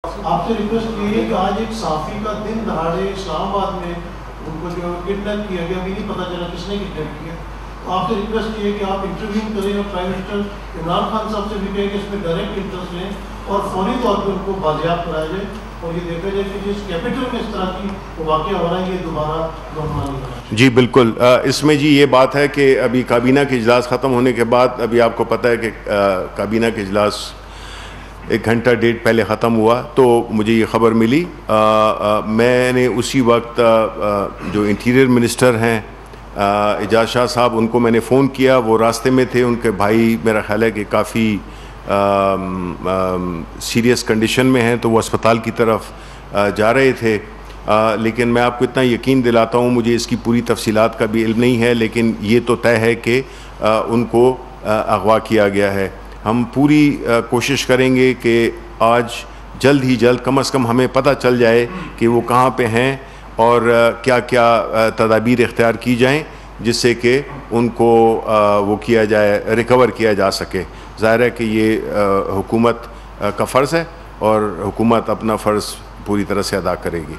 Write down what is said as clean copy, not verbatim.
आपसे रिक्वेस्ट की है कि आज एक साफी का दिन दहाड़े इस्लामाबाद में उनको जो किडनैप किया गया, अभी नहीं पता चला किसने किडनैप किया। तो आपसे रिक्वेस्ट की है कि आप इंटरव्यू करें और प्राइम मिनिस्टर इमरान खान साहब से भी कहें कि इसमें डायरेक्ट इंटरेस्ट लें और फौरी तौर पर उनको बाजियाब कराया जाए और ये देखा जाए कि जिस कैपिटल में इस तरह की वाक़या हो रहा है ये दोबारा दोहराना नहीं होना। जी बिल्कुल, इसमें जी ये बात है कि अभी काबीना के इजलास ख़त्म होने के बाद अभी आपको पता है कि काबीना के इजलास 1 घंटा डेढ़ पहले ख़त्म हुआ तो मुझे ये ख़बर मिली। मैंने उसी वक्त जो इंटीरियर मिनिस्टर हैं एजाज शाह साहब, उनको मैंने फ़ोन किया। वो रास्ते में थे, उनके भाई मेरा ख़्याल है कि काफ़ी सीरियस कंडीशन में हैं, तो वो अस्पताल की तरफ जा रहे थे। लेकिन मैं आपको इतना यकीन दिलाता हूँ, मुझे इसकी पूरी तफसीलात का भी इल्म नहीं है, लेकिन ये तो तय है कि उनको अगवा किया गया है। हम पूरी कोशिश करेंगे कि आज जल्द ही जल्द कम से कम हमें पता चल जाए कि वो कहाँ पे हैं और क्या क्या तदाबीर इख्तियार की जाएं जिससे कि उनको वो किया जाए, रिकवर किया जा सके। ज़ाहिर है कि ये हुकूमत का फ़र्ज़ है और हुकूमत अपना फ़र्ज़ पूरी तरह से अदा करेगी।